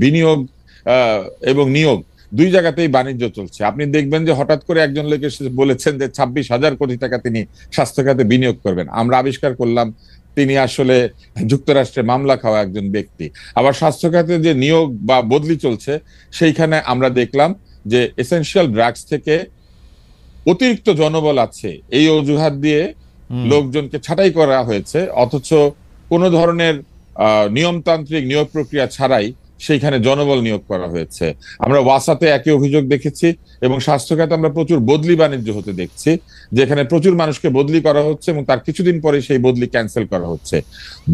বিনিয়োগ আহ, এবং নিয়োগ দুই জায়গাতেই বাণিজ্য চলছে। আপনি দেখবেন যে হঠাৎ করে একজন লোক এসে বলেছেন যে 26,000 কোটি টাকা তিনি স্বাস্থ্য খাতে বিনিয়োগ করবেন। আমরা আবিষ্কার করলাম তিনি আসলে যুক্তরাষ্ট্রে মামলা খাওয়া একজন ব্যক্তি। আবার স্বাস্থ্য খাতে যে নিয়োগ বা বদলি চলছে সেইখানে আমরা দেখলাম যে এসেনশিয়াল ড্রাগস থেকে অতিরিক্ত জনবল আছে এই অজুহাত দিয়ে লোকজনকে ছাঁটাই করা হয়েছে, অথচ কোনো ধরনের নিয়মতান্ত্রিক নিয়োগ প্রক্রিয়া ছাড়াই সেইখানে জনবল নিয়োগ করা হয়েছে। আমরা ওয়াসাতে একই অভিযোগ দেখেছি এবং স্বাস্থ্য খাতে আমরা প্রচুর বদলি বাণিজ্য হতে দেখছি, যেখানে প্রচুর মানুষকে বদলি করা হচ্ছে এবং তার কিছুদিন পরে সেই বদলি ক্যান্সেল করা হচ্ছে।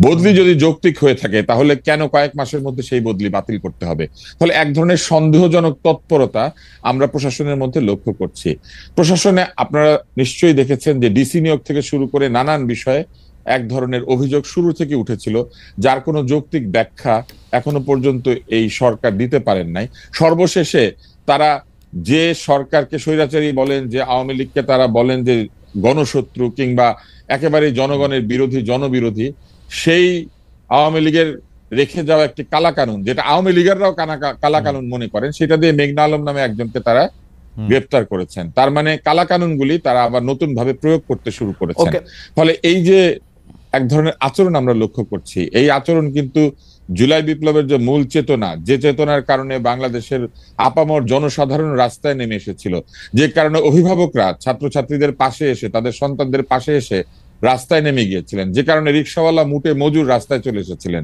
বদলি যদি যৌক্তিক হয়ে থাকে তাহলে কেন কয়েক মাসের মধ্যে সেই বদলি বাতিল করতে হবে? তাহলে এক ধরনের সন্দেহজনক তৎপরতা আমরা প্রশাসনের মধ্যে লক্ষ্য করছি। প্রশাসনে আপনারা নিশ্চয়ই দেখেছেন যে ডিসি নিয়োগ থেকে শুরু করে নানান বিষয়ে এক ধরনের অভিযোগ শুরু থেকে উঠেছিল, যার কোনো যৌক্তিক ব্যাখ্যা এখনো পর্যন্ত এই সরকার দিতে পারেন নাই। সর্বশেষে তারা যে সরকারকে স্বৈরাচারী বলেন, যে আওয়ামী লীগকে তারা বলেন যে গণশত্রু কিংবা একেবারে জনগণের বিরোধী, জনবিরোধী, সেই আওয়ামী লীগের রেখে যাওয়া একটি কালা কানুন, যেটা আওয়ামী লীগেররাও কালা কানুন মনে করেন, সেটা দিয়ে মেঘনা আলম নামে একজনকে তারা গ্রেপ্তার করেছেন। তার মানে কালা কানুনগুলি তারা আবার নতুন ভাবে প্রয়োগ করতে শুরু করেছেন। ফলে এই যে এক ধরনের আচরণ আমরা লক্ষ্য করছি, এই আচরণ কিন্তু জুলাই বিপ্লবের যে মূল চেতনা, যে চেতনার কারণে বাংলাদেশের আপামর জনসাধারণ রাস্তায় নেমে এসেছিল, যে কারণে অভিভাবকরা ছাত্রছাত্রীদের পাশে এসে, তাদের সন্তানদের পাশে এসে রাস্তায় নেমে গিয়েছিলেন, যে কারণে রিক্সাওয়ালা মুটে মজুর রাস্তায় চলে এসেছিলেন,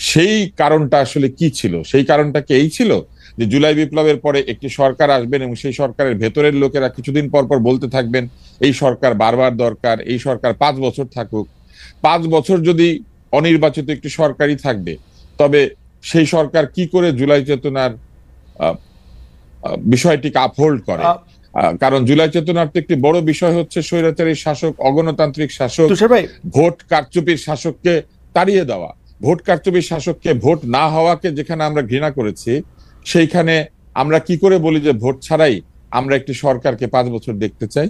সেই কারণটা আসলে কি ছিল? সেই কারণটা কি এই ছিল যে জুলাই বিপ্লবের পরে একটি সরকার আসবেন এবং সেই সরকারের ভেতরের লোকেরা কিছুদিন পর পর বলতে থাকবেন এই সরকার বারবার দরকার, এই সরকার 5 বছর থাকুক। 5 বছর যদি অনির্বাচিত একটি সরকারই থাকবে, তবে সেই সরকার কি করে জুলাই চেতনার বিষয়টিকে আপহোল্ড করে? কারণ জুলাই চেতনার তো একটি বড় বিষয় হচ্ছে স্বৈরাচারী শাসক, অগণতান্ত্রিক শাসক, ভোট কারচুপির শাসককে তাড়িয়ে দেওয়া। ভোট কারচুপির শাসককে, ভোট না হওয়াকে যেখানে আমরা ঘৃণা করেছি, সেইখানে আমরা কি করে বলি যে ভোট ছাড়াই আমরা একটি সরকারকে 5 বছর দেখতে চাই?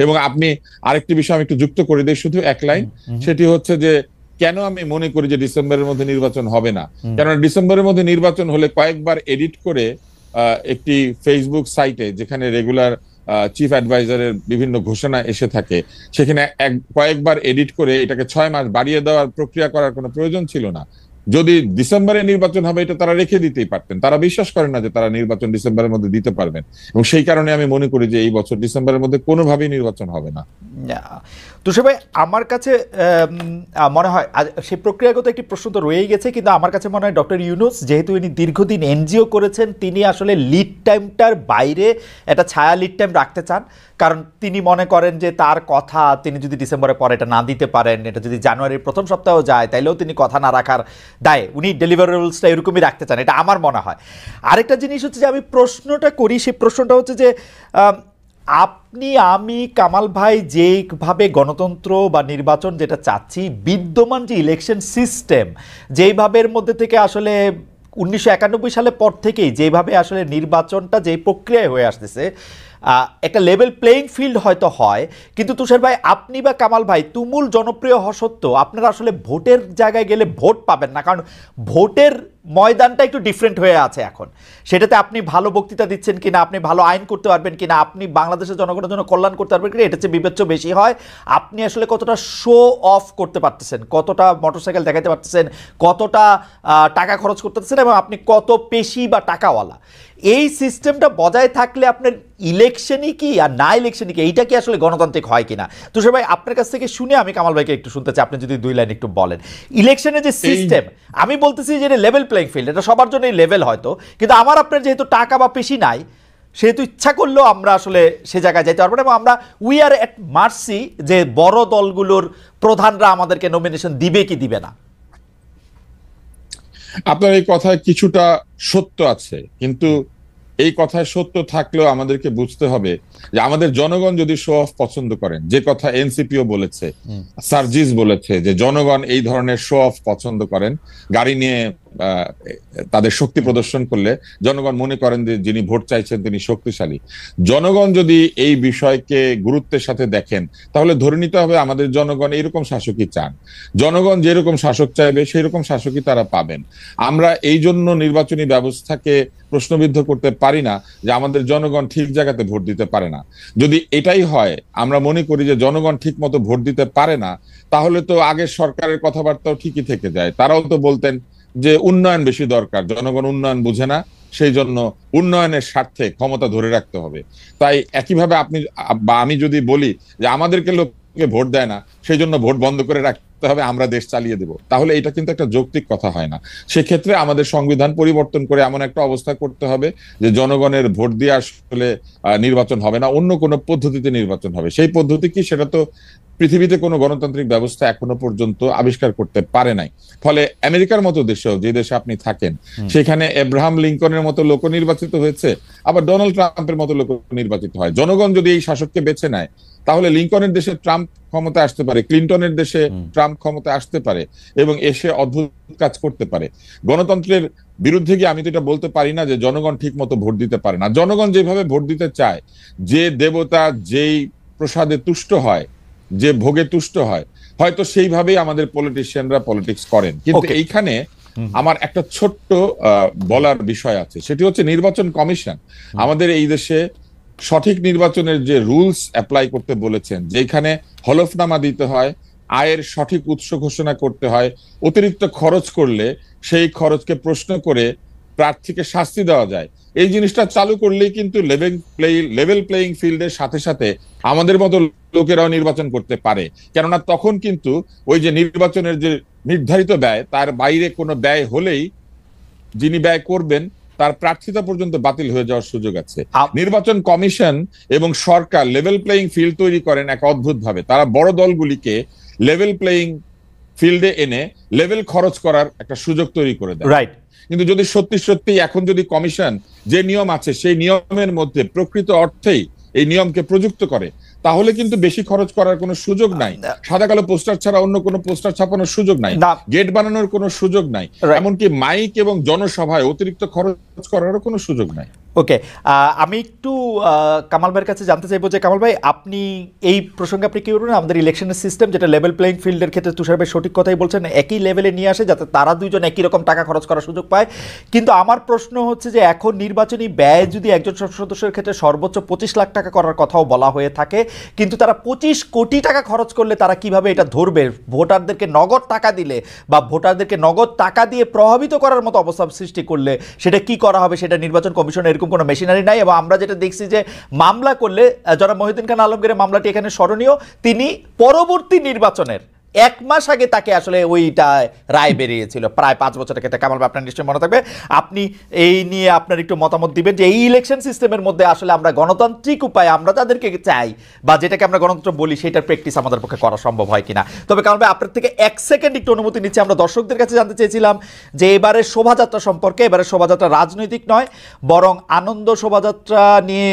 এবং আপনি আরেকটি বিষয় আমি একটু যুক্ত করে দিই, শুধু এক লাইন, সেটি হচ্ছে যে কেন আমি মনে করি যে ডিসেম্বরের মধ্যে নির্বাচন হবে না। কেননা ডিসেম্বরের মধ্যে নির্বাচন হলে কয়েকবার এডিট করে একটি ফেসবুক সাইটে, যেখানে রেগুলার চিফ অ্যাডভাইজারের বিভিন্ন ঘোষণা এসে থাকে, সেখানে কয়েকবার এডিট করে এটাকে 6 মাস বাড়িয়ে দেওয়ার প্রক্রিয়া করার কোনো প্রয়োজন ছিল না। যদি ডিসেম্বরে নির্বাচন হবে এটা তারা রেখে দিতেই পারতেন। তারা বিশ্বাস করেন না যে তারা নির্বাচন ডিসেম্বরের মধ্যে দিতে পারবেন, এবং সেই কারণে আমি মনে করি যে এই বছর ডিসেম্বরের মধ্যে কোনোভাবেই নির্বাচন হবে না। তুষার ভাই, আমার কাছে মনে হয় সেই প্রক্রিয়াগত একটি প্রশ্ন তো রয়েই গেছে, কিন্তু আমার কাছে মনে হয় ডক্টর ইউনূস যেহেতু ইনি দীর্ঘদিন এনজিও করেছেন, তিনি আসলে লিড টাইমটার বাইরে একটা ছায়া লিড টাইম রাখতে চান। কারণ তিনি মনে করেন যে তার কথা তিনি যদি ডিসেম্বরের পরে এটা না দিতে পারেন, এটা যদি জানুয়ারির প্রথম সপ্তাহেও যায়, তাইলেও তিনি কথা না রাখার দায় উনি ডেলিভারেবলসটা এরকমই রাখতে চান, এটা আমার মনে হয়। আরেকটা জিনিস হচ্ছে যে আমি প্রশ্নটা করি, সেই প্রশ্নটা হচ্ছে যে আপনি, আমি, কামাল ভাই যেইভাবে গণতন্ত্র বা নির্বাচন যেটা চাচ্ছি, বিদ্যমান যে ইলেকশন সিস্টেম যেইভাবের মধ্যে থেকে আসলে 1991 সালের পর থেকেই যেভাবে আসলে নির্বাচনটা যে প্রক্রিয়ায় হয়ে আসতেছে, একটা লেভেল প্লেইং ফিল্ড হয়তো হয়, কিন্তু তুষার ভাই আপনি বা কামাল ভাই তুমুল জনপ্রিয় হওয়া সত্ত্বেও আপনারা আসলে ভোটের জায়গায় গেলে ভোট পাবেন না, কারণ ভোটের ময়দানটা একটু ডিফারেন্ট হয়ে আছে এখন। সেটাতে আপনি ভালো বক্তৃতা দিচ্ছেন কিনা, আপনি ভালো আইন করতে পারবেন কিনা, আপনি বাংলাদেশের জনগণের জন্য কল্যাণ করতে পারবেন কিনা, এটা চেয়ে বিবেচ্য বেশি হয় আপনি আসলে কতটা শো অফ করতে পারতেছেন, কতটা মোটরসাইকেল দেখাতে পারতেছেন, কতটা টাকা খরচ করতে পারতেছেন, এবং আপনি কত পেশি বা টাকাওয়ালা। এই সিস্টেমটা বজায় থাকলে আপনার ইলেকশনই কি আর না ইলেকশনই কি, এইটা কি আসলে গণতান্ত্রিক হয় কিনা? তুষার ভাই আপনার কাছ থেকে শুনে আমি কামাল ভাইকে একটু শুনতে চাই, আপনি যদি 2 লাইন একটু বলেন। ইলেকশনের যে সিস্টেম, আমি বলতেছি যে এটা লেভেল প্লেইং ফিল্ড, এটা সবার জন্যই লেভেল হয়তো, কিন্তু আমার আপনার যেহেতু টাকা বা পেশি নাই, সেহেতু ইচ্ছা করলেও আমরা আসলে সে জায়গায় যাইতে পারবো না, এবং আমরা উই আর এট মার্সি যে বড় দলগুলোর প্রধানরা আমাদেরকে নমিনেশন দিবে কি দিবে না। আপনার এই কথায় কিছুটা সত্য আছে, কিন্তু এই কথায় সত্য থাকলেও আমাদেরকে বুঝতে হবে যে আমাদের জনগণ যদি শো অফ পছন্দ করেন, যে কথা এনসিপিও বলেছে, সার্জিস বলেছে যে জনগণ এই ধরনের শো অফ পছন্দ করেন, গাড়ি নিয়ে তাদের শক্তি প্রদর্শন করলে জনগণ মনে করেন যে যিনি ভোট চাইছেন তিনি শক্তিশালী। জনগণ যদি এই বিষয়কে গুরুত্বের সাথে দেখেন তাহলে ধরে নিতে হবে আমাদের জনগণ এরকম শাসকই চান। জনগণ যেরকম শাসক চাইবে সেই রকম শাসকই তারা পাবেন। আমরা এই জন্য নির্বাচনী ব্যবস্থাকে প্রশ্নবিদ্ধ করতে পারি না যে আমাদের জনগণ ঠিক জায়গাতে ভোট দিতে পারে না। যদি এটাই হয়, আমরা মনে করি যে জনগণ ঠিক মতো ভোট দিতে পারে না, তাহলে তো আগের সরকারের কথাবার্তাও ঠিকই থেকে যায়। তারাও তো বলতেন যে উন্নয়ন বেশি দরকার, জনগণ উন্নয়ন বুঝে না, সেই জন্য উন্নয়নের স্বার্থে ক্ষমতা ধরে রাখতে হবে। তাই একইভাবে আপনি বা আমি যদি বলি যে আমাদেরকে লোকে ভোট দেয় না সেই জন্য ভোট বন্ধ করে রাখতে হবে, আমরা দেশ চালিয়ে দেব, তাহলে এটা কিন্তু একটা যৌক্তিক কথা হয় না। সেক্ষেত্রে আমাদের সংবিধান পরিবর্তন করে এমন একটা অবস্থা করতে হবে যে জনগণের ভোট দিয়ে আসলে নির্বাচন হবে না, অন্য কোনো পদ্ধতিতে নির্বাচন হবে। সেই পদ্ধতি কি, সেটা তো পৃথিবীতে কোনো গণতান্ত্রিক ব্যবস্থা এখনো পর্যন্ত আবিষ্কার করতে পারে নাই। ফলে আমেরিকার মতো দেশেও, যে দেশে আপনি থাকেন, সেখানে এব্রাহাম লিঙ্কনের মতো লোক নির্বাচিত হয়েছে, আবার ডোনাল্ড ট্রাম্পের মতো লোক নির্বাচিত হয়। জনগণ যদি এই শাসককে বেছে নেয় তাহলে লিঙ্কনের দেশে ট্রাম্প ক্ষমতা আসতে পারে, ক্লিন্টনের দেশে ট্রাম্প ক্ষমতা আসতে পারে এবং এসে অদ্ভুত কাজ করতে পারে। গণতন্ত্রের বিরুদ্ধে গিয়ে আমি তো এটা বলতে পারি না যে জনগণ ঠিক মতো ভোট দিতে পারে না। জনগণ যেভাবে ভোট দিতে চায়, যে দেবতা যেই প্রসাদে তুষ্ট হয়, যে ভোগে তুষ্ট হয়, হয়তো সেইভাবেই আমাদের পলিটিশিয়ানরা পলিটিক্স করেন। কিন্তু এইখানে আমার একটা ছোট্ট বলার বিষয় আছে, সেটি হচ্ছে নির্বাচন কমিশন আমাদের এই দেশে সঠিক নির্বাচনের যে রুলস অ্যাপ্লাই করতে বলেছেন, যেখানে হলফনামা দিতে হয়, আয়ের সঠিক উৎস ঘোষণা করতে হয়, অতিরিক্ত খরচ করলে সেই খরচকে প্রশ্ন করে প্রার্থীকে শাস্তি দেওয়া যায়, এই জিনিসটা চালু করলেই কিন্তু লেভেল প্লেইং ফিল্ডের সাথে সাথে আমাদের মতো লোকেরাও নির্বাচন করতে পারে। কেননা তখন কিন্তু ওই যে নির্বাচনের যে নির্ধারিত ব্যয়, তার বাইরে কোনো ব্যয় হলেই যিনি ব্যয় করবেন তার প্রার্থিতা পর্যন্ত বাতিল হয়ে যাওয়ার সুযোগ আছে। নির্বাচন কমিশন এবং সরকার লেভেল প্লেইং ফিল্ড তৈরি করেন এক অদ্ভুত ভাবে। তারা বড় দলগুলিকে লেভেল প্লেইং ফিল্ডে এনে লেভেল খরচ করার একটা সুযোগ তৈরি করে দেয়। রাইট। কিন্তু যদি সত্যি সত্যি এখন যদি কমিশন যে নিয়ম আছে সেই নিয়মের মধ্যে প্রকৃত অর্থেই এই নিয়মকে প্রযুক্ত করে, তাহলে কিন্তু বেশি খরচ করার কোনো সুযোগ নাই। সাদা কালো পোস্টার ছাড়া অন্য কোনো পোস্টার ছাপানোর সুযোগ নাই, গেট বানানোর কোনো সুযোগ নাই, এমনকি মাইক এবং জনসভায় অতিরিক্ত খরচ করারও কোনো সুযোগ নাই। ওকে, আমি একটু কামাল ভাইয়ের কাছে জানতে চাইবো যে কামাল ভাই, আপনি এই প্রসঙ্গে আপনি কি বলবেন? আমাদের ইলেকশনের সিস্টেম যেটা লেভেল প্লেইং ফিল্ডের ক্ষেত্রে তুষার ভাই সঠিক কথাই বলছেন, একই লেভেলে নিয়ে আসে যাতে তারা দুইজন একই রকম টাকা খরচ করার সুযোগ পায়। কিন্তু আমার প্রশ্ন হচ্ছে যে এখন নির্বাচনী ব্যয় যদি একজন সংসদ সদস্যের ক্ষেত্রে সর্বোচ্চ 25 লাখ টাকা করার কথাও বলা হয়ে থাকে, কিন্তু তারা 25 কোটি টাকা খরচ করলে তারা কিভাবে এটা ধরবে? ভোটারদেরকে নগদ টাকা দিলে বা ভোটারদেরকে নগদ টাকা দিয়ে প্রভাবিত করার মতো অবস্থা সৃষ্টি করলে সেটা কি করা হবে? সেটা নির্বাচন কমিশনের এরকম কোনো মেশিনারি নাই। এবং আমরা যেটা দেখছি যে মামলা করলে, জনাব মহিউদ্দিন খান আলমগীরের মামলাটি এখানে স্মরণীয়, তিনি পরবর্তী নির্বাচনের 1 মাস আগে তাকে আসলে ওইটা রায় বেরিয়েছিল, প্রায় 5 বছরের ক্ষেত্রে। কামাল ভাই, আপনার নিশ্চয়ই মনে থাকবে, আপনি এই নিয়ে আপনার একটু মতামত দিবেন যে এই ইলেকশন সিস্টেমের মধ্যে আসলে আমরা গণতান্ত্রিক উপায়ে আমরা যাদেরকে চাই বা যেটাকে আমরা গণতন্ত্র বলি সেটার প্র্যাকটিস আমাদের পক্ষে করা সম্ভব হয় কিনা। তবে কামাল ভাই, আপনার থেকে 1 সেকেন্ড একটু অনুমতি নিচ্ছি। আমরা দর্শকদের কাছে জানতে চেয়েছিলাম যে এবারের শোভাযাত্রা সম্পর্কে। এবারের শোভাযাত্রা রাজনৈতিক নয়, বরং আনন্দ শোভাযাত্রা নিয়ে,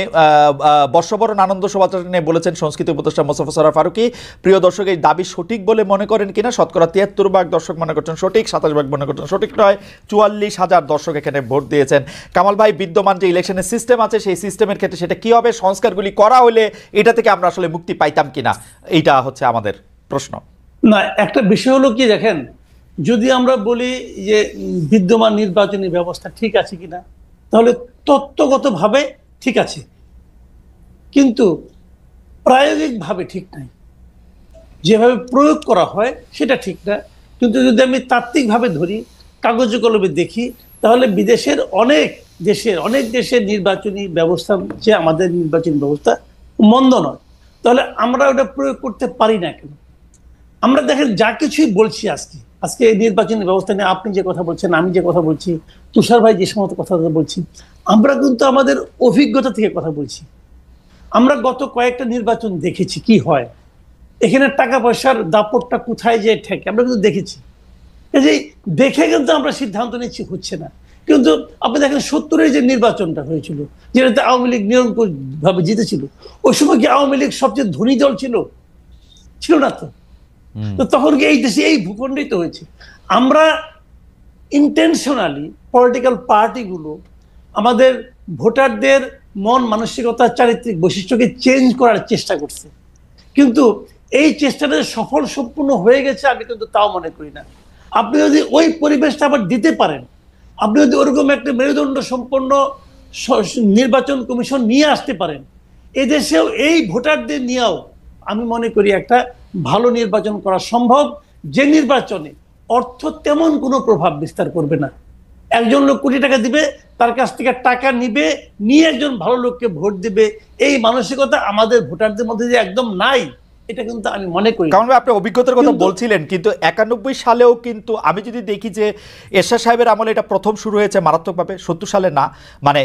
বর্ষবরণ আনন্দ শোভাযাত্রা নিয়ে বলেছেন সংস্কৃতি উপদেষ্টা মোস্তফা সরোয়ার ফারুকী। প্রিয় দর্শক, এই দাবি সঠিক বলে মনে করেন কিনা? শতকরা 73% দর্শক মনে করছেন সঠিক, 27% মনে করছেন সঠিক নয়। 44,000 দর্শক এখানে ভোট দিয়েছেন। কামাল ভাই, বিদ্যমান যে ইলেকশনের সিস্টেম আছে সেই সিস্টেমের ক্ষেত্রে সেটা কি হবে? সংস্কারগুলি করা হলে এটা থেকে আমরা আসলে মুক্তি পাইতাম কিনা, এইটা হচ্ছে আমাদের প্রশ্ন। না, একটা বিষয় হলো কি, দেখেন, যদি আমরা বলি যে বিদ্যমান নির্বাচনী ব্যবস্থা ঠিক আছে কিনা, তাহলে তত্ত্বগতভাবে ঠিক আছে, কিন্তু প্রায়োগিকভাবে ঠিক নাই। যেভাবে প্রয়োগ করা হয় সেটা ঠিক না। কিন্তু যদি আমি তাত্ত্বিকভাবে ধরি, কাগজে কলমে দেখি, তাহলে বিদেশের অনেক দেশের নির্বাচনী ব্যবস্থা যে আমাদের নির্বাচনী ব্যবস্থা মন্দ নয়। তাহলে আমরা ওটা প্রয়োগ করতে পারি না কেন? আমরা দেখেন যা কিছুই বলছি আজকে এই নির্বাচনী ব্যবস্থা নিয়ে আপনি যে কথা বলছেন, আমি যে কথা বলছি, তুষার ভাই যে সমস্ত কথা বলছি, আমরা কিন্তু আমাদের অভিজ্ঞতা থেকে কথা বলছি। আমরা গত কয়েকটা নির্বাচন দেখেছি কি হয়, এখানে টাকা পয়সার দাপটটা কোথায় যে ঠেকে আমরা কিন্তু দেখেছি। এই দেখে কিন্তু আমরা সিদ্ধান্ত নিচ্ছি হচ্ছে না। কিন্তু আপনি দেখেন 70-এর যে নির্বাচনটা হয়েছিল, যেটাতে আওয়ামী লীগ নিরঙ্কুশভাবে জিতেছিল, ওই সময় কি আওয়ামী লীগ সবচেয়ে ধনী দল ছিল না? তো তখন কি এই দেশে এই ভূখণ্ডেই তো হয়েছে। আমরা ইন্টেনশনালি পলিটিক্যাল পার্টিগুলো আমাদের ভোটারদের মন মানসিকতা চারিত্রিক বৈশিষ্ট্যকে চেঞ্জ করার চেষ্টা করছে, কিন্তু এই চেষ্টাটা সফল সম্পূর্ণ হয়ে গেছে আমি কিন্তু তাও মনে করি না। আপনি যদি ওই পরিবেশটা আবার দিতে পারেন, আপনি যদি ওরকম একটা মেরুদণ্ড সম্পন্ন নির্বাচন কমিশন নিয়ে আসতে পারেন, এদেশেও এই ভোটারদের নিয়েও আমি মনে করি একটা ভালো নির্বাচন করা সম্ভব, যে নির্বাচনে অর্থ তেমন কোনো প্রভাব বিস্তার করবে না। একজন লোক কোটি টাকা দিবে, তার কাছ থেকে টাকা নিবে, নিয়ে একজন ভালো লোককে ভোট দিবে, এই মানসিকতা আমাদের ভোটারদের মধ্যে যে একদম নাই, এটা কিন্তু আমি মনে করি। কারণ আপনি অভিজ্ঞতার কথা বলছিলেন, কিন্তু 91 সালেও কিন্তু আমি যদি দেখি যে এরশাদ সাহেবের আমলে এটা প্রথম শুরু হয়েছে মারাত্মকভাবে, 70 সালে না, মানে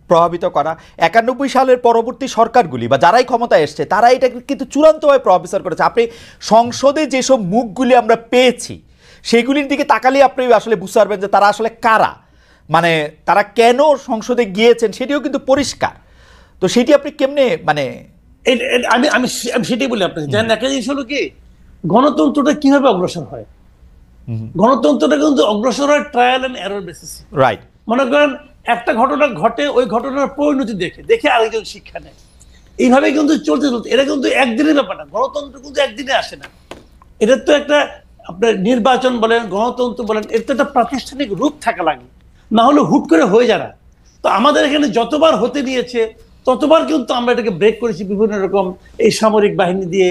প্রভাবিত করা। 91 সালের পরবর্তী সরকারগুলি বা যারাই ক্ষমতায় এসছে তারা এটা কিন্তু চূড়ান্তভাবে প্রভাবিত করেছে। আপনি সংসদে যেসব মুখগুলি আমরা পেয়েছি সেগুলির দিকে তাকালে আপনি আসলে বুঝতে পারবেন যে তারা আসলে কারা, মানে তারা কেন সংসদে গিয়েছেন সেটিও কিন্তু পরিষ্কার। তো সেটি আপনি কেমনে মানে আমি আমি সেটাই বলি আপনাকে, জানেন একটা জিনিস হলো কি, গণতন্ত্রটা কিভাবে অগ্রসর হয়। গণতন্ত্রটা কিন্তু অগ্রসর হয় ট্রায়াল এন্ড এরর বেসিসে। রাইট। মনে করেন একটা ঘটনা ঘটে, ওই ঘটনার পরিণতি দেখে দেখে আরেকজন শিক্ষা নেয়, এইভাবে কিন্তু চলতে চলতে, এটা কিন্তু একদিনের ব্যাপার না। গণতন্ত্র কিন্তু একদিনে আসে না, এটা তো একটা আপনার নির্বাচন বলেন, গণতন্ত্র বলেন, এর তো একটা প্রাতিষ্ঠানিক রূপ থাকা লাগে, না হলে হুট করে হয়ে যায় না। তো আমাদের এখানে যতবার হতে নিয়েছে ততবার কিন্তু আমরা এটাকে ব্রেক করেছি বিভিন্ন রকম এই সামরিক বাহিনী দিয়ে,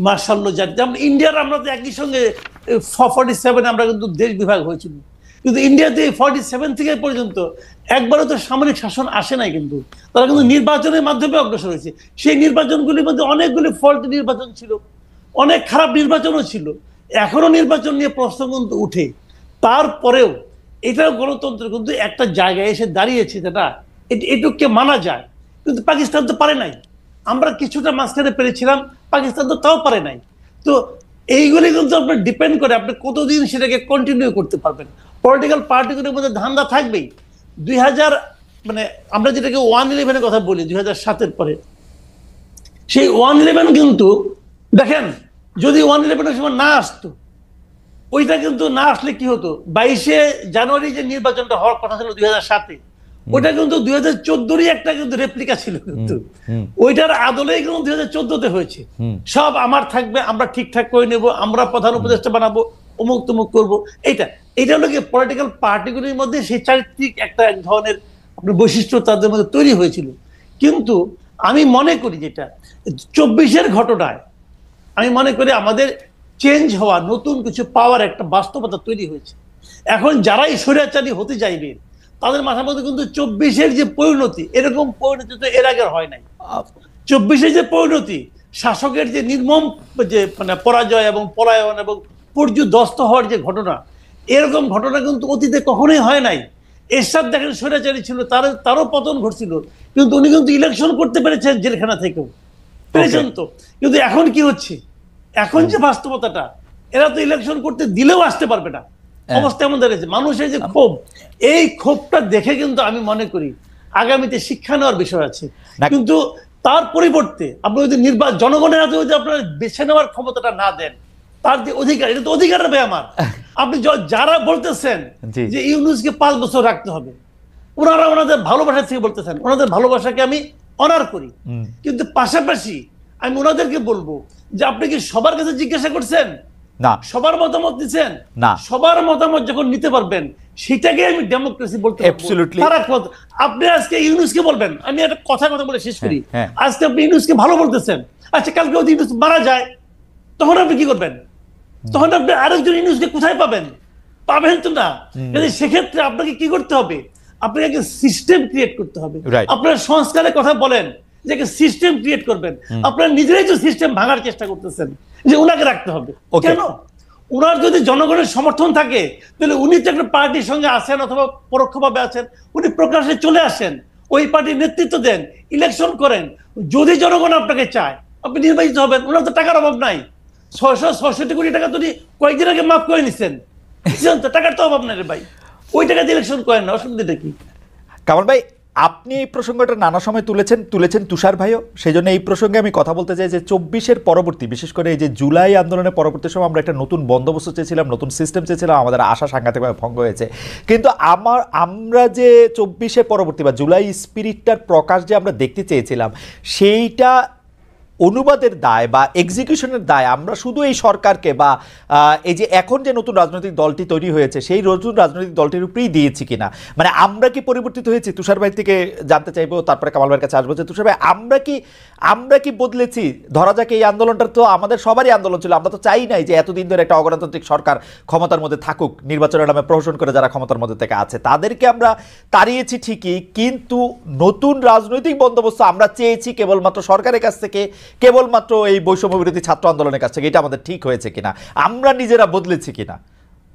মার্শাল ল জারি। যেমন ইন্ডিয়ার আমরা তো একই সঙ্গে 47 আমরা কিন্তু দেশ বিভাগ হয়েছিল, কিন্তু ইন্ডিয়াতে 47 থেকে পর্যন্ত একবারও তো সামরিক শাসন আসে নাই, কিন্তু তারা কিন্তু নির্বাচনের মাধ্যমে অগ্রসর হয়েছে। সেই নির্বাচনগুলির মধ্যে অনেকগুলি ফল্টি নির্বাচন ছিল, অনেক খারাপ নির্বাচনও ছিল, এখনো নির্বাচন নিয়ে প্রশ্ন কিন্তু উঠে। তারপরেও এটাও গণতন্ত্র কিন্তু একটা জায়গায় এসে দাঁড়িয়েছে, যেটা এটুককে মানা যায়। কিন্তু পাকিস্তান তো পারে নাই, আমরা কিছুটা মাঝখানে পেরেছিলাম, পাকিস্তান তো তাও পারে নাই। তো এইগুলি কিন্তু আপনার ডিপেন্ড করে আপনি কতদিন সেটাকে কন্টিনিউ করতে পারবেন। পলিটিক্যাল পার্টিগুলোর মধ্যে ধান্দা থাকবেই। 2000 মানে আমরা যেটাকে 111-এর কথা বলি 2007-এর পরে, সেই 111 কিন্তু দেখেন, যদি 111-এর সময় না আসতো, ওইটা কিন্তু না আসলে কি হতো, 22শে জানুয়ারি যে নির্বাচনটা হওয়ার কথা ছিল 2007-এ, ওইটা কিন্তু 2014-রই একটা কিন্তু রেপ্লিকা ছিল, কিন্তু ওইটার আদলেই কিন্তু 2014-তে হয়েছে। সব আমার থাকবে, আমরা ঠিকঠাক করে নেব, আমরা প্রধান উপদেষ্টা বানাবো, অমুক তমুক করবো। এইটা হলো কি পলিটিক্যাল পার্টিগুলির মধ্যে সেই চারিত্রিক একটা এক ধরনের বৈশিষ্ট্য তাদের মধ্যে তৈরি হয়েছিল। কিন্তু আমি মনে করি যেটা 24-এর ঘটনায় আমি মনে করি আমাদের চেঞ্জ হওয়া, নতুন কিছু পাওয়ার একটা বাস্তবতা তৈরি হয়েছে। এখন যারাই স্বৈরাচারী হতে চাইবে তাদের মাথার মধ্যে কিন্তু 24-এর যে পরিণতি, এরকম পরিণতি তো এর আগে হয় নাই। 24-এর যে পরিণতি, শাসকের যে নির্মম যে মানে পরাজয় এবং পলায়ন এবং পর্যুদস্ত হওয়ার যে ঘটনা, এরকম ঘটনা কিন্তু অতীতে কখনোই হয় নাই। এরশাদ দেখেন স্বৈরাচারী ছিল, তারও পতন ঘটছিল, কিন্তু উনি কিন্তু ইলেকশন করতে পেরেছেন জেলখানা থেকেও, পেরেছেন তো। কিন্তু এখন কি হচ্ছে, এখন যে বাস্তবতাটা, এরা তো ইলেকশন করতে দিলেও আসতে পারবে না, অবস্থা এমন দাঁড়িয়েছে। মানুষের যে ক্ষোভ, এই ক্ষোভটা দেখে কিন্তু আমি মনে করি আগামীতে শিক্ষা নেওয়ার বিষয় আছে। কিন্তু তার পরিবর্তে আপনি যদি জনগণের হাতে যদি আপনার বেছে নেওয়ার ক্ষমতাটা না দেন, তার যে অধিকার, এটা তো অধিকার হবে আমার। আপনি যারা বলতেছেন যে ইউনূসকে 5 বছর রাখতে হবে, ওনারা ওনাদের ভালোবাসা থেকে বলতেছেন, ওনাদের ভালোবাসাকে আমি অনার করি, কিন্তু পাশাপাশি আমি ওনাদেরকে বলবো যে আপনি কি সবার কাছে জিজ্ঞাসা করছেন না, সবার মতামত দিচ্ছেন না, সবার মতামত যখন নিতে পারবেন সেটাকে আমি ডেমোক্রেসি বলতে পারবো। আপনি আজকে ইউনূসকে বলবেন, আমি একটা কথা বলে শেষ করি, আজকে আপনি ইউনূসকে ভালো বলতেছেন, আচ্ছা কালকে যদি ইউনূস মারা যায় তখন আপনি কি করবেন? তখন আপনি আরেকজন ইউনূসকে কোথায় পাবেন? পাবেন তো না। সেক্ষেত্রে আপনাকে কি করতে হবে? আপনাকে সিস্টেম ক্রিয়েট করতে হবে। আপনার সংস্কারের কথা বলেন যে সিস্টেম ক্রিয়েট করবেন, আপনারা নিজেরাই তো সিস্টেম ভাঙার চেষ্টা করতেছেন যে উনাকে রাখতে হবে। কেন? উনার যদি জনগণের সমর্থন থাকে তাহলে উনি তো একটা পার্টির সঙ্গে আছেন অথবা পরোক্ষভাবে আছেন, উনি প্রকাশ্যে চলে আসেন, ওই পার্টির নেতৃত্ব দেন, ইলেকশন করেন। যদি জনগণ আপনাকে চায় আপনি নির্বাচিত হবেন। ওনার তো টাকার অভাব নাই, 666 কোটি টাকা তো কয়েকদিন আগে মাফ করে নিচ্ছেন, টাকার তো অভাব নাই রে ভাই, ওই টাকা দিয়ে ইলেকশন করেন না, অসুবিধাটা কি? কামাল ভাই, আপনি এই প্রসঙ্গটা নানা সময় তুলেছেন তুষার ভাইও, সেই জন্য এই প্রসঙ্গে আমি কথা বলতে চাই যে 24-এর পরবর্তী, বিশেষ করে এই যে জুলাই আন্দোলনের পরবর্তী সময় আমরা একটা নতুন বন্দোবস্ত চেয়েছিলাম, নতুন সিস্টেম চেয়েছিলাম, আমাদের আশা সাংঘাতিকভাবে ভঙ্গ হয়েছে। কিন্তু আমরা যে 24-এর পরবর্তী বা জুলাই স্পিরিটটার প্রকাশ যে আমরা দেখতে চেয়েছিলাম, সেইটা অনুবাদের দায় বা এক্সিকিউশনের দায় আমরা শুধু এই সরকারকে বা এই যে এখন যে নতুন রাজনৈতিক দলটি তৈরি হয়েছে সেই নতুন রাজনৈতিক দলটির উপরেই দিয়েছি কিনা, মানে আমরা কি পরিবর্তিত হয়েছি? তুষার ভাই থেকে জানতে চাইবো, তারপরে কামাল ভাইয়ের কাছে আসবো যে তুষার ভাই আমরা কি বদলেছি? ধরা যাক এই আন্দোলনটা তো আমাদের সবারই আন্দোলন ছিল, আমরা তো চাই নাই যে এতদিন ধরে একটা অগণতান্ত্রিক সরকার ক্ষমতার মধ্যে থাকুক, নির্বাচনের নামে প্রহসন করে যারা ক্ষমতার মধ্যে থেকে আছে তাদেরকে আমরা তাড়িয়েছি ঠিকই, কিন্তু নতুন রাজনৈতিক বন্দোবস্ত আমরা চেয়েছি কেবলমাত্র সরকারের কাছ থেকে, কেবলমাত্র এই বৈষম্য বিরোধী ছাত্র আন্দোলনের কাছ থেকে। এটা আমাদের ঠিক হয়েছে কিনা, আমরা নিজেরা বদলেছি কিনা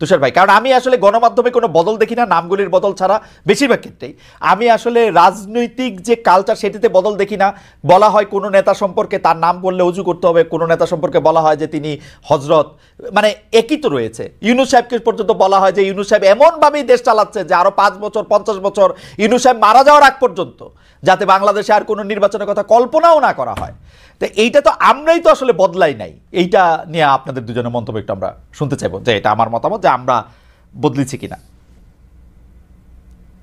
তুষার ভাই? কারণ আমি আসলে গণমাধ্যমে কোনো বদল দেখি না, নামগুলির বদল ছাড়া বেশিরভাগ ক্ষেত্রেই। আমি আসলে রাজনৈতিক যে কালচার সেটিতে বদল দেখি না। বলা হয় কোনো নেতা সম্পর্কে তার নাম বললে উজু করতে হবে, কোনো নেতা সম্পর্কে বলা হয় যে তিনি হজরত, মানে একই তো রয়েছে। ইউনূস সাহেবকে পর্যন্ত বলা হয় যে ইউনূস সাহেব এমনভাবেই দেশ চালাচ্ছে যে আরো 5 বছর 50 বছর ইউনূস সাহেব মারা যাওয়ার আগ পর্যন্ত যাতে বাংলাদেশে আর কোনো নির্বাচনের কথা কল্পনাও না করা হয়। তো এইটা তো আমরাই তো আসলে বদলাই নাই। এইটা নিয়ে আপনাদের দুজনের মন্তব্য একটু আমরা শুনতে চাইবো, যে এটা আমার মতামত, যে আমরা বদলেছি কিনা।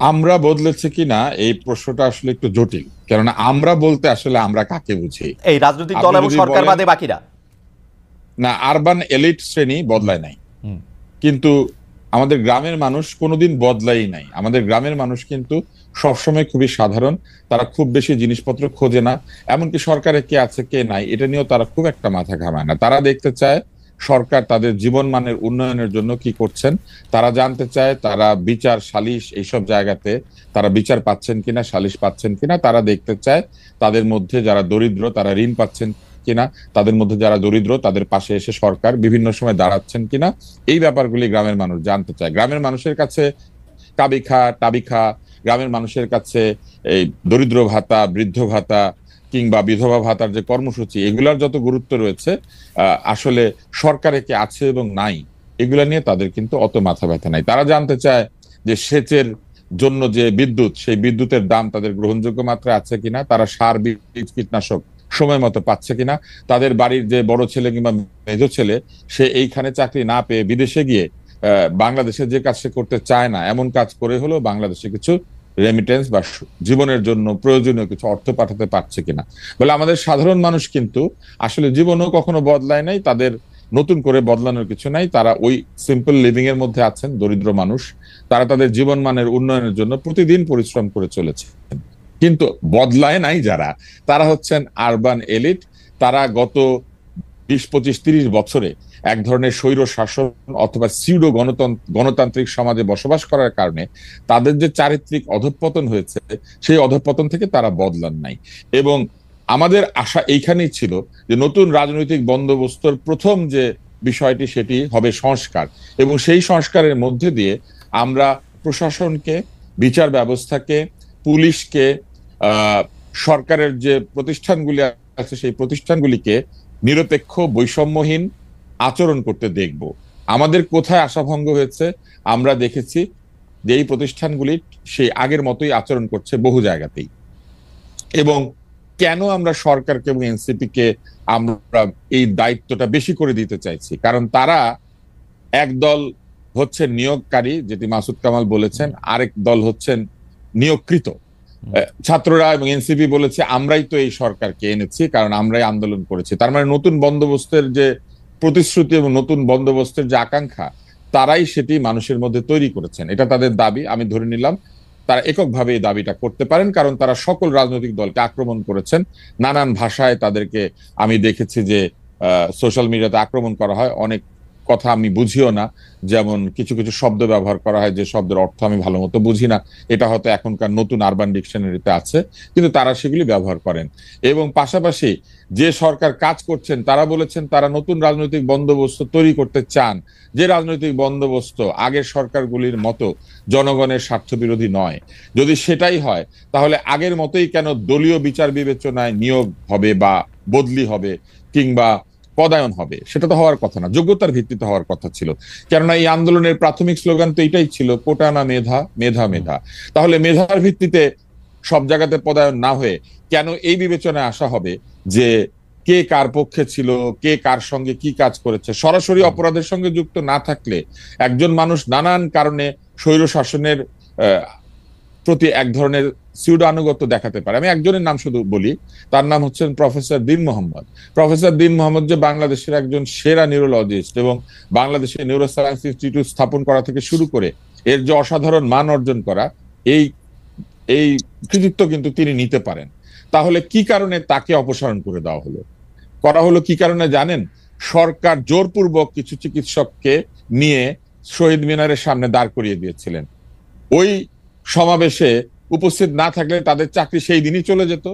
আমরা বদলেছি কিনা এই প্রশ্নটা আসলে একটু জটিল, কেননা আমরা বলতে আসলে আমরা কাকে বুঝি? এই রাজনৈতিক দল এবং সরকার বাদে বাকিরা না, আরবান এলিট শ্রেণী বদলায় নাই, কিন্তু আমাদের গ্রামের মানুষ কোনোদিন বদলাই নাই। আমাদের গ্রামের মানুষ কিন্তু সবসময় খুবই সাধারণ, তারা খুব বেশি জিনিসপত্র খোঁজে না, এমনকি সরকারে কে আছে কে নাই এটা নিয়েও তারা খুব একটা মাথা ঘামায় না। তারা দেখতে চায় সরকার তাদের জীবনমানের উন্নয়নের জন্য কি করছেন, তারা জানতে চায় তারা বিচার সালিশ এইসব জায়গাতে তারা বিচার পাচ্ছেন কিনা, সালিশ পাচ্ছেন কিনা, তারা দেখতে চায় তাদের মধ্যে যারা দরিদ্র তারা ঋণ পাচ্ছেন কিনা, তাদের মধ্যে যারা দরিদ্র তাদের পাশে এসে সরকার বিভিন্ন সময় দাঁড়াচ্ছেন কিনা, এই ব্যাপারগুলি গ্রামের মানুষ জানতে চায়। গ্রামের মানুষের কাছে কাবিখা টাবিখা, গ্রামের মানুষের কাছে এই দরিদ্র ভাতা, বৃদ্ধ ভাতা কিংবা বিধবা ভাতার যে কর্মসূচি, এগুলার যত গুরুত্ব রয়েছে আসলে সরকারে কে আছে এবং নাই এগুলা নিয়ে তাদের কিন্তু অত মাথা ব্যথা নাই। তারা জানতে চায় যে সেচের জন্য যে বিদ্যুৎ, সেই বিদ্যুতের দাম তাদের গ্রহণযোগ্য মাত্রায় আছে কিনা, তারা সার বীজ কীটনাশক সময় মতো পাচ্ছে কিনা, তাদের বাড়ির যে বড় ছেলে কিংবা মেজ ছেলে সে এইখানে চাকরি না পেয়ে বিদেশে গিয়ে বাংলাদেশে যে কাজ সে করতে চায় না এমন কাজ করে হলেও বাংলাদেশে কিছু রেমিটেন্স বা জীবনের জন্য প্রয়োজনীয় কিছু অর্থ পাঠাতে পারছে কিনা। বলে আমাদের সাধারণ মানুষ কিন্তু আসলে জীবনও কখনো বদলায় নাই, তাদের নতুন করে বদলানোর কিছু নাই, তারা ওই সিম্পল লিভিং এর মধ্যে আছেন। দরিদ্র মানুষ তারা তাদের জীবন মানের উন্নয়নের জন্য প্রতিদিন পরিশ্রম করে চলেছে, কিন্তু বদলায় নাই যারা, তারা হচ্ছেন আরবান এলিট। তারা গত 20-25-30 বছরে এক ধরনের স্বৈর শাসন অথবা সিউডো গণতান্ত্রিক সমাজে বসবাস করার কারণে তাদের যে চারিত্রিক অধঃপতন হয়েছে, সেই অধঃপতন থেকে তারা বদলান নাই। এবং আমাদের আশা এইখানেই ছিল যে নতুন রাজনৈতিক বন্দোবস্তর প্রথম যে বিষয়টি সেটি হবে সংস্কার, এবং সেই সংস্কারের মধ্যে দিয়ে আমরা প্রশাসনকে, বিচার ব্যবস্থাকে, পুলিশকে, সরকারের যে প্রতিষ্ঠানগুলি আছে সেই প্রতিষ্ঠানগুলিকে নিরপেক্ষ বৈষম্যহীন আচরণ করতে দেখব। আমাদের কোথায় আশাভঙ্গ হয়েছে আমরা দেখেছি যে এই প্রতিষ্ঠানগুলি সেই আগের মতোই আচরণ করছে বহু জায়গাতেই। এবং কেন আমরা সরকারকে এবং এনসিপি কে আমরা এই দায়িত্বটা বেশি করে দিতে চাইছি, কারণ তারা একদল হচ্ছেন নিয়োগকারী, যেটি মাসুদ কামাল বলেছেন, আরেক দল হচ্ছেন নিয়োগকৃত। ছাত্ররা এবং এনসিপি বলেছে আমরাই তো এই সরকারকে এনেছি কারণ আমরাই আন্দোলন করেছি। তার মানে নতুন বন্দোবস্তের যে প্রতিশ্রুতি এবং নতুন বন্দোবস্তের যে আকাঙ্ক্ষা তারাই সেটি মানুষের মধ্যে তৈরি করেছেন, এটা তাদের দাবি। আমি ধরে নিলাম তারা এককভাবে এই দাবিটা করতে পারেন, কারণ তারা সকল রাজনৈতিক দলকে আক্রমণ করেছেন। নানান ভাষায় তাদেরকে আমি দেখেছি যে সোশ্যাল মিডিয়াতে আক্রমণ করা হয়, অনেক কথা আমি বুঝিও না, যেমন কিছু কিছু শব্দ ব্যবহার করা হয় যে শব্দের অর্থ আমি ভালো মতো বুঝি না, এটা হয়তো এখনকার নতুন আরবান ডিকশনারিতে আছে, কিন্তু তারা সেগুলি ব্যবহার করেন। এবং পাশাপাশি যে সরকার কাজ করছেন তারা বলেছেন তারা নতুন রাজনৈতিক বন্দোবস্ত তৈরি করতে চান, যে রাজনৈতিক বন্দোবস্ত আগের সরকারগুলির মতো জনগণের স্বার্থ বিরোধী নয়। যদি সেটাই হয় তাহলে আগের মতোই কেন দলীয় বিচার বিবেচনায় নিয়োগ হবে বা বদলি হবে কিংবা পদায়ন হবে? সেটা তো হওয়ার কথা না, যোগ্যতার ভিত্তিতে হওয়ার কথা ছিল। কেননা এই আন্দোলনের প্রাথমিক স্লোগান তো এটাই ছিল, কোটা না মেধা, মেধা মেধা। তাহলে মেধার ভিত্তিতে সব জায়গাতে পদায়ন না হয়ে কেন এই বিবেচনায় আসা হবে যে কে কার পক্ষে ছিল, কে কার সঙ্গে কি কাজ করেছে? সরাসরি অপরাধের সঙ্গে যুক্ত না থাকলে একজন মানুষ নানান কারণে স্বৈর শাসনের প্রতি এক ধরনের সিউডো আনুগত্য দেখাতে পারে। আমি একজনের নাম শুধু বলি, তার নাম হচ্ছেন প্রফেসর দীন মোহাম্মদ। প্রফেসর দীন মোহাম্মদ যে বাংলাদেশের একজন সেরা নিউরোলজিস্ট এবং বাংলাদেশের নিউরো সায়েন্স ইনস্টিটিউট স্থাপন করা থেকে শুরু করে এর যে অসাধারণ মান অর্জন করা, এই কৃতিত্ব কিন্তু তিনি নিতে পারেন। তাহলে কি কারণে তাকে অপসারণ করে দেওয়া হলো? করা হলো কি কারণে জানেন? সরকার জোরপূর্বক কিছু চিকিৎসককে নিয়ে শহীদ মিনারের সামনে দাঁড় করিয়ে দিয়েছিলেন। ওই সমাবেশে উপস্থিত না থাকলে তাদের চাকরি সেই দিনই চলে যেত,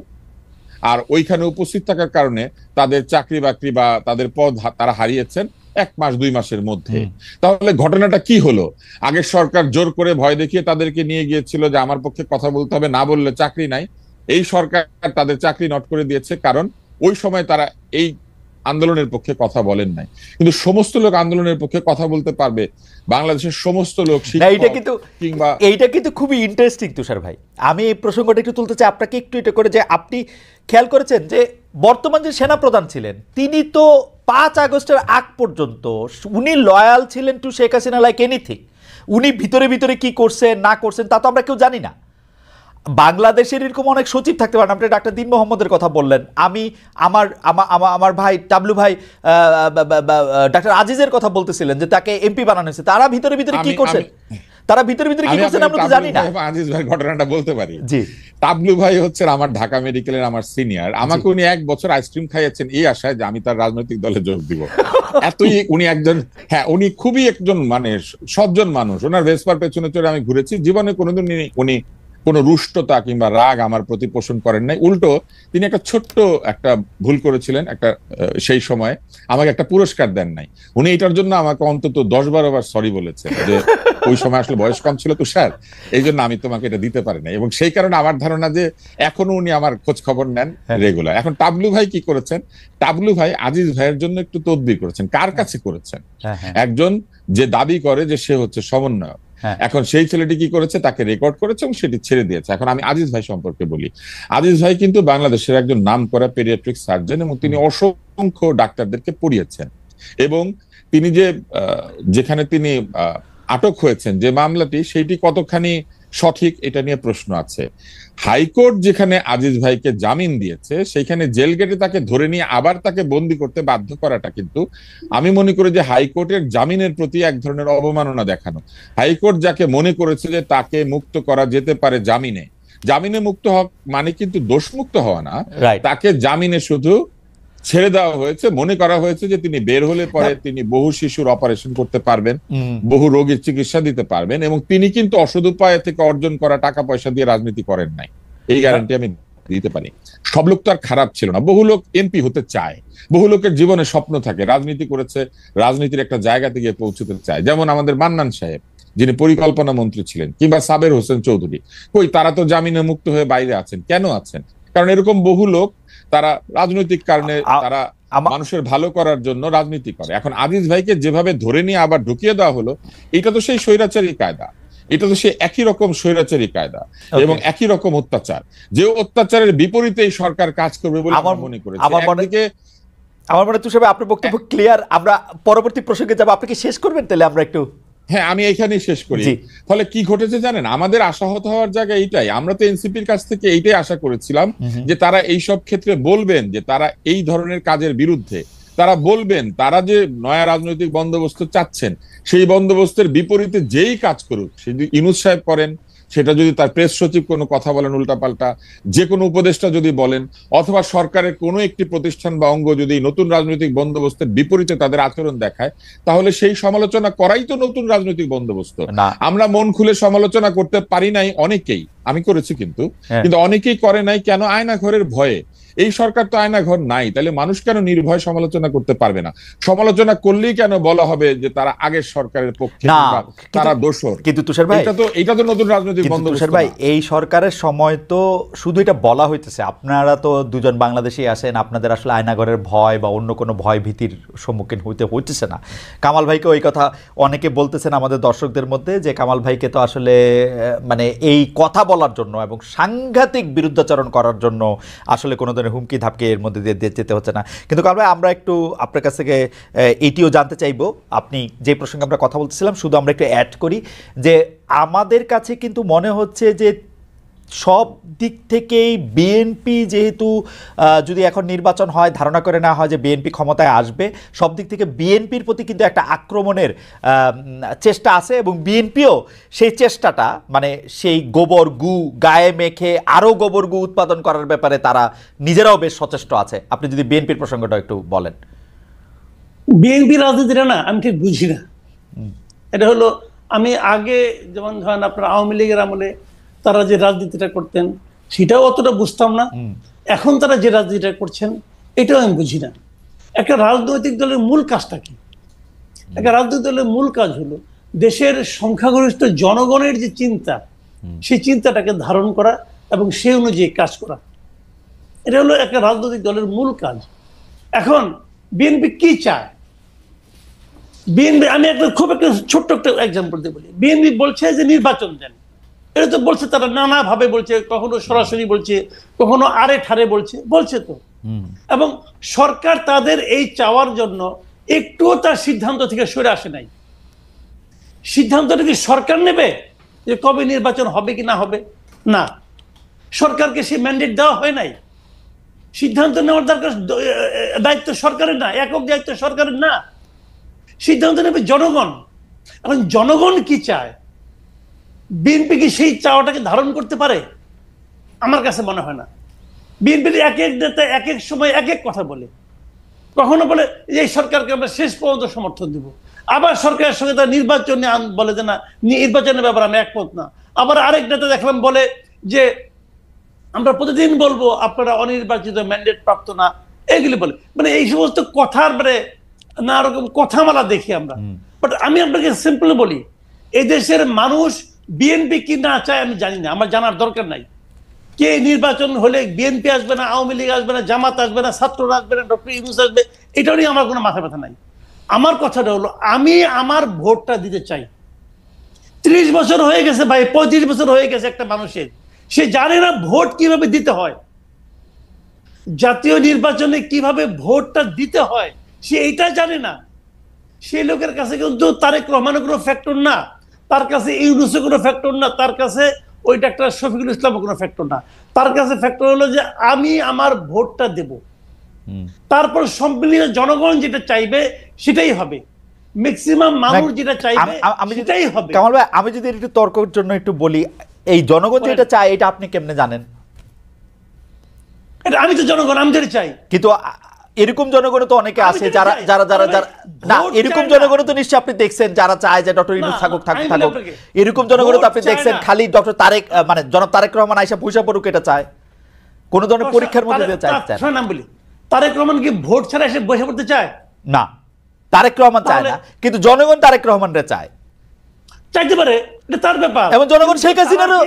আর ওইখানে উপস্থিত থাকার কারণে তাদের চাকরি বাকরি বা তাদের পদ তারা হারিয়েছেন 1 মাস 2 মাসের মধ্যে। তাহলে ঘটনাটা কি হলো? আগে সরকার জোর করে ভয় দেখিয়ে তাদেরকে নিয়ে গিয়েছিল যে আমার পক্ষে কথা বলতে হবে, না বললে চাকরি নাই। এই সরকার তাদের চাকরি নট করে দিয়েছে, কারণ ওই সময় তারা এই আন্দোলনের পক্ষে কথা বলেন নাই। কিন্তু সমস্ত লোক আন্দোলনের পক্ষে কথা বলতে পারবে, বাংলাদেশের সমস্ত লোক এইটা কিন্তু খুবই ইন্টারেস্টিং তুষার ভাই। আমি এই প্রসঙ্গটা একটু তুলতে চাই আপনাকে একটু এটা করে, যে আপনি খেয়াল করেছেন যে বর্তমান যে সেনাপ্রধান ছিলেন তিনি তো 5 আগস্টের আগ পর্যন্ত উনি লয়াল ছিলেন to Sheikh Hasina like anything. উনি ভিতরে ভিতরে কি করছেন না করছেন তা তো আমরা কেউ জানি না। বাংলাদেশের এরকম অনেক সচিব থাকতে পারেন। আপনি ডাক্তার দীন মোহাম্মদের কথা বললেন, আমি আমার ভাই টাবলু ভাই ডাক্তার আজিজের কথা বলতেছিলেন যে তাকে এমপি বানানো হয়েছে। তারা ভিতরে ভিতরে কি করছেন, আমরা তো জানি না। আজিজ ভাই ঘটনাটা বলতে পারি। জি, টাবলু ভাই হচ্ছেন আমার ঢাকা মেডিকেলের আমার সিনিয়র। আমাকে উনি 1 বছর আইসক্রিম খাইয়েছেন এই আশায় যে আমি তার রাজনৈতিক দলে যোগ দিব। এতই উনি একজন, হ্যাঁ উনি খুবই একজন মানে সজ্জন মানুষ। ওনার ভেসপার পেছনে চড়ে আমি ঘুরেছি। জীবনে কোনোদিন উনি কোনো রুষ্টতা কিংবা রাগ আমার প্রতি পোষণ করেন নাই। উল্টো তিনি একটা ভুল করেছিলেন একটা সেই সময়, আমাকে একটা পুরস্কার দেন নাই। উনি এটার জন্য আমাকে অন্তত 10-12 বার সরি বলেছেন যে ওই সময় আসলে বয়স কম ছিল তো স্যার, এই জন্য আমি তোমাকে এটা দিতে পারি না। এবং সেই কারণে আমার ধারণা যে এখনো উনি আমার খোঁজ খবর নেন রেগুলার। এখন টাবলু ভাই কি করেছেন? টাবলু ভাই আজিজ ভাইয়ের জন্য একটু তদবির করেছেন। কার কাছে করেছেন? একজন যে দাবি করে যে সে হচ্ছে সমন্বয়ক। এখন সেই ছেলেটি কি করেছে? তাকে রেকর্ড করেছে এবং সেটি ছেড়ে দিয়েছে। এখন আমি আজিজ ভাই সম্পর্কে বলি। আজিজ ভাই কিন্তু বাংলাদেশের একজন নামকরা পেডিয়াট্রিক সার্জন এবং তিনি অসংখ্য ডাক্তারদেরকে পড়িয়েছেন। এবং তিনি যেখানে তিনি আটক হয়েছেন যে মামলাটি, সেইটি কতখানি সঠিক এটা নিয়ে প্রশ্ন আছে। হাইকোর্ট যেখানে আজিজ ভাইকে জামিন দিয়েছে সেইখানে জেল গেটে তাকে ধরে নিয়ে আবার তাকে বন্দি করতে বাধ্য করাটা কিন্তু আমি মনে করি যে হাইকোর্টের জামিনের প্রতি এক ধরনের অবমাননা দেখানো। হাইকোর্ট যাকে মনে করেছে যে তাকে মুক্ত করা যেতে পারে জামিনে মুক্ত হওয়া মানে কিন্তু দোষমুক্ত হওয়া না, তাকে জামিনে শুধু ছেড়ে দেওয়া হয়েছে। মনে করা হয়েছে যে তিনি বের হলে পরে তিনি বহু শিশুর অপারেশন করতে পারবেন, বহু রোগীর চিকিৎসা দিতে পারবেন, এবং তিনি কিন্তু অসৎ উপায় থেকে অর্জন করা টাকা পয়সা দিয়ে রাজনীতি করেন নাই, এই গ্যারান্টি আমি দিতে পারি। সব লোক তো আর খারাপ ছিল না। বহু লোক এমপি হতে চায়, বহু লোকের জীবনে স্বপ্ন থাকে, রাজনীতি করেছে, রাজনীতির একটা জায়গাতে গিয়ে পৌঁছতে চায়। যেমন আমাদের মান্নান সাহেব যিনি পরিকল্পনা মন্ত্রী ছিলেন, কিংবা সাবের হোসেন চৌধুরী, কই তারা তো জামিনে মুক্ত হয়ে বাইরে আছেন। কেন আছেন? কারণ এরকম বহু লোক তারা রাজনৈতিক কারণে, তারা মানুষের ভালো করার জন্য রাজনীতি করে। এখন আজিজ ভাইকে যেভাবে ধরে নিয়ে আবার ঢুকিয়ে দেওয়া হলো, এটা তো সেই স্বৈরাচারী কায়দা, এটা তো সেই একই রকম স্বৈরাচারী কায়দা এবং একই রকম অত্যাচার, যে অত্যাচারের বিপরীতে এই সরকার কাজ করবে বলে আমার মনে করেছে। আমার মনে তুষার ভাই আপনার বক্তব্য ক্লিয়ার। আমরা পরবর্তী প্রসঙ্গে যাব। আপনি কি শেষ করবেন তাহলে? আমরা একটু, হ্যাঁ আমি এখানেই শেষ করি। ফলে কি ঘটেছে জানেন? আমাদের আশাহত হওয়ার জায়গা এইটাই। আমরা তো এনসিপির কাছ থেকে এইটাই আশা করেছিলাম যে তারা এই সব ক্ষেত্রে বলবেন যে তারা এই ধরনের কাজের বিরুদ্ধে, তারা বলবেন তারা যে নয়া রাজনৈতিক বন্দোবস্ত চাচ্ছেন সেই বন্দোবস্তের বিপরীতে যেই কাজ করুক, যদি ইউনূস সাহেব করেন, সেটা যদি তার প্রেস সচিব কোনো কথা বলেন উল্টাপাল্টা, যে কোনো উপদেষ্টা যদি বলেন, অথবা সরকারের কোনো একটি প্রতিষ্ঠান বা অঙ্গ যদি নতুন রাজনৈতিক বন্দোবস্তের বিপরীতে তাদের আচরণ দেখায়, তাহলে সেই সমালোচনা করাই তো নতুন রাজনৈতিক বন্দোবস্ত। আমরা মন খুলে সমালোচনা করতে পারি নাই অনেকেই, আমি করেছি কিন্তু অনেকেই করে নাই। কেন? আয়না ঘরের ভয়ে। এই সরকার তো আয়নাঘর নাই, তাহলে মানুষ কেন নির্ভয় সমালোচনা করতে পারবে না? সমালোচনা করলেই কেন বলা হবে যে তারা আগের সরকারের পক্ষে, না, তারা দোষর? কিন্তু তুষার ভাই, এটা তো নতুন রাজনৈতিক বন্দোবস্ত। তুষার ভাই, এই সরকারের সময় তো শুধু এটা বলা হইতেছে, আপনারা তো দুজন বাংলাদেশি আছেন, আপনাদের আসলে আয়নাঘরের ভয় বা অন্য কোনো ভয় ভীতির সম্মুখীন হইতেছে না। কামাল ভাইকে ওই কথা অনেকে বলতেছেন আমাদের দর্শকদের মধ্যে, যে কামাল ভাইকে তো আসলে মানে এই কথা বলার জন্য এবং সাংঘাতিক বিরুদ্ধাচরণ করার জন্য আসলে কোনো ধরনের হুমকি ধাপকে এর মধ্যে দিয়ে যেতে হচ্ছে না। কিন্তু কামাল ভাই, আমরা একটু আপনার কাছ থেকে এটিও জানতে চাইবো, আপনি যে প্রসঙ্গে আমরা কথা বলতেছিলাম, শুধু আমরা একটু অ্যাড করি যে আমাদের কাছে কিন্তু মনে হচ্ছে যে সব দিক থেকেই বিএনপি, যেহেতু যদি এখন নির্বাচন হয়, ধারণা করে নেওয়া হয় যে বিএনপি ক্ষমতায় আসবে, সব দিক থেকে বিএনপির প্রতি কিন্তু একটা আক্রমণের চেষ্টা আছে, এবং বিএনপিও সেই চেষ্টাটা, মানে সেই গোবর গু গায়ে মেখে আরও গোবর গু উৎপাদন করার ব্যাপারে তারা নিজেরাও বেশ সচেষ্ট আছে। আপনি যদি বিএনপির প্রসঙ্গটা একটু বলেন। বিএনপি রাজনীতিটা না আমি ঠিক বুঝি না। এটা হলো, আমি আগে যেমন ধরেন আপনার আওয়ামী লীগের আমলে তারা যে রাজনীতিটা করতেন সেটাও অতটা বুঝতাম না, এখন তারা যে রাজনীতিটা করছেন এটাও আমি বুঝি না। একটা রাজনৈতিক দলের মূল কাজটা কি? একটা রাজনৈতিক দলের মূল কাজ হলো দেশের সংখ্যাগরিষ্ঠ জনগণের যে চিন্তা, সেই চিন্তাটাকে ধারণ করা এবং সেই অনুযায়ী কাজ করা। এটা হলো একটা রাজনৈতিক দলের মূল কাজ। এখন বিএনপি কি চায়? বিএনপি, আমি খুব একটা ছোট্ট একটা এক্সাম্পল দিয়ে বলি। বিএনপি বলছে যে নির্বাচন দেন, এটা তো বলছে তারা নানাভাবে বলছে, কখনো সরাসরি বলছে, কখনো আরে ঠারে বলছে তো। এবং সরকার তাদের এই চাওয়ার জন্য একটুও তার সিদ্ধান্ত থেকে সরে আসে নাই। সিদ্ধান্তটা কি সরকার নেবে যে কবে নির্বাচন হবে কি না হবে? না, সরকারকে সেই ম্যান্ডেট দেওয়া হয় নাই। সিদ্ধান্ত নেওয়ার দরকার, দায়িত্ব সরকারের না, একক দায়িত্ব সরকারের না, সিদ্ধান্ত নেবে জনগণ। এখন জনগণ কি চায়, বিএনপি কি সেই চাওয়াটাকে ধারণ করতে পারে? আমার কাছে মনে হয় না। বিএনপির এক এক নেতা এক এক সময় এক এক কথা বলে, কখনো বলে এই সরকারকে আমরা শেষ পর্যন্ত সমর্থন দিব, আবার সরকারের সঙ্গে তার নির্বাচন বলে যে না, নির্বাচনের ব্যাপারে আমি একমত না। আবার আরেক নেতা দেখলাম বলে যে আমরা প্রতিদিন বলবো আপনারা অনির্বাচিত ম্যান্ডেট প্রাপ্ত না, এগুলি বলে। মানে এই সমস্ত কথার মানে নানা রকম কথামালা দেখি আমরা। বাট আমি আপনাকে সিম্পল বলি, এই দেশের মানুষ বিএনপি কি না চায় আমি জানি না, আমার জানার দরকার নাই। কে নির্বাচন হলে বিএনপি আসবে না, আওয়ামী লীগ আসবে না, জামাত আসবে না, ছাত্ররা আসবে না, ডক্টর ইউনূস আসবে, এটা নিয়ে আমার কোনো মাথা ব্যথা নাই। আমার কথাটা হলো, আমি আমার ভোটটা দিতে চাই। 30 বছর হয়ে গেছে ভাই, 35 বছর হয়ে গেছে একটা মানুষের, সে জানে না ভোট কিভাবে দিতে হয়, জাতীয় নির্বাচনে কিভাবে ভোটটা দিতে হয় সে এটা জানে না। সেই লোকের কাছে কিন্তু তারেক রহমানের কোনো ফ্যাক্টর না, তার কাছে ইউনূসের কোনো ফ্যাক্টর না, তার কাছে ওই ডাক্তার শফিকুল ইসলামের কোনো ফ্যাক্টর না। তার কাছে ফ্যাক্টর হলো যে আমি আমার ভোটটা দেব, তারপর সম্মিলিত জনগণ যেটা চাইবে সেটাই হবে, ম্যাক্সিমাম মানুষ যেটা চাইবে সেটাই হবে। কামাল ভাই, আমি যদি একটু তর্কের জন্য একটু বলি, এই জনগণ যেটা চায় এটা আপনি কেমনে জানেন? আমি তো জনগণ, আমি যেটা চাই। কিন্তু এরকম জনগণ তো অনেকে আছে যারা যারা যারা যারা না, এরকম জনগণ তো নিশ্চয়ই আপনি দেখছেন যারা চায় যে ডক্টর ইউনূস থাকুক। এরকম জনগণ তো আপনি দেখছেন খালি ডক্টর তারেক, মানে জনাব তারেক রহমান আইসা পয়সা পড়ুক এটা চায়, কোন ধরনের পরীক্ষার মধ্যে দিয়ে চায় নাম বলি। তারেক রহমান কি ভোট ছাড়া এসে বসে পড়তে চায়? না, তারেক রহমান চায় না, কিন্তু জনগণ তারেক রহমানরে চায়, চাইতে পারে, এটা তার ব্যাপার। এবং জনগণ শেখ হাসিনারও,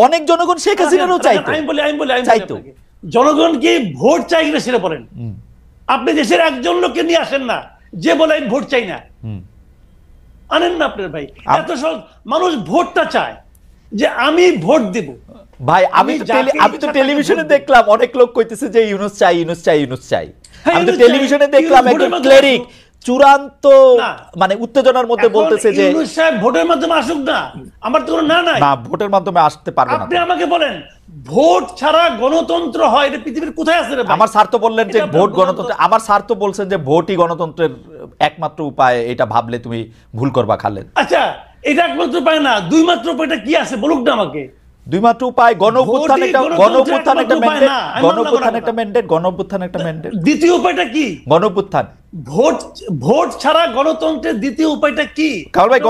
অনেক জনগণ শেখ হাসিনারও চাইতো। আমি বলি চাইতো। জনগণ কি ভোট চাই কিনা সেটা বলেন। আপনি দেশের একজন লোককে নিয়ে আসেন না যে বলে আমি ভোট চাই না, আনেন না আপনার ভাই। এত সহজ, মানুষ ভোটটা চায় যে আমি ভোট দেব। ভাই আমি তো টেলিভিশনে দেখলাম অনেক লোক কইতেছে যে ইউনূস চাই, ইউনূস চাই, ইউনূস চাই। আমি তো টেলিভিশনে দেখলাম একজন ক্লেরিক চূড়ান্ত মানে উত্তেজনার মধ্যে বলতেছে যে ইউনূস সাহেব ভোটের মাধ্যমে আসুক না, আমার তো কোনো না নাই। না, ভোটের মাধ্যমে আসতে পারবে না। আপনি আমাকে বলেন ভোট ছাড়া গণতন্ত্র হয় এটা পৃথিবীর কোথায় আছে রে ভাই? আমার স্যার তো বললেন যে ভোট গণতন্ত্র, আমার স্যার তো বলছেন যে ভোটই গণতন্ত্রের একমাত্র উপায়, এটা ভাবলে তুমি ভুল করবা খালেদ। আচ্ছা, এটা একমাত্র উপায় না, দুই মাত্র উপায়টা কি আছে বলুক না আমাকে। দুই মাত্র উপায়, গণঅভ্যুত্থান একটা ম্যান্ডেট। দ্বিতীয় উপায়টা কি? গণঅভ্যুত্থান। ভোট ছাড়া গণতন্ত্রের দ্বিতীয় উপায়টা কি? কামাল ভাই,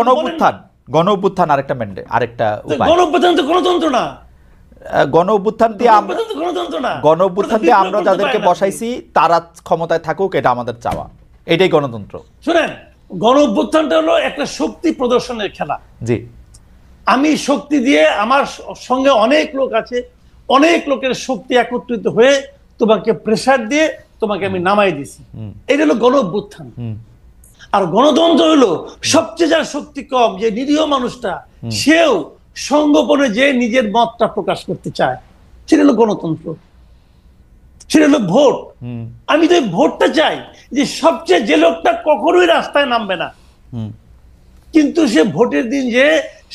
গণঅভ্যুত্থান আরেকটা ম্যান্ডেট, আরেকটা উপায়। গণঅভ্যুত্থান তো গণতন্ত্র না। গণঅভ্যুত্থান দিয়ে গণতন্ত্র না। গণ অভ্যুত্থান দিয়ে আমরা যাদেরকে বসাইছি তারা ক্ষমতায় থাকুক, এটা আমাদের চাওয়া, এটাই গণতন্ত্র। শুনেন, গণ অভ্যুত্থানটা হলো একটা শক্তি প্রদর্শনের খেলা। জি, আমি শক্তি দিয়ে, আমার সঙ্গে অনেক লোক আছে, অনেক লোকের শক্তি একত্রিত হয়ে তোমাকে প্রেসার দিয়ে তোমাকে আমি নামাই দিছি, এটা হলো গণ অভ্যুত্থান। আর গণতন্ত্র হলো সবচেয়ে যার শক্তি কম, যে নিরীহ মানুষটা, সেও সংগোপনে যে নিজের মতটা প্রকাশ করতে চায়, সেটা হলো গণতন্ত্র, সেটা হলো ভোট। আমি তো এই ভোটটা চাই, যে সবচেয়ে যে লোকটা কখনোই রাস্তায় নামবে না, কিন্তু সে ভোটের দিন যে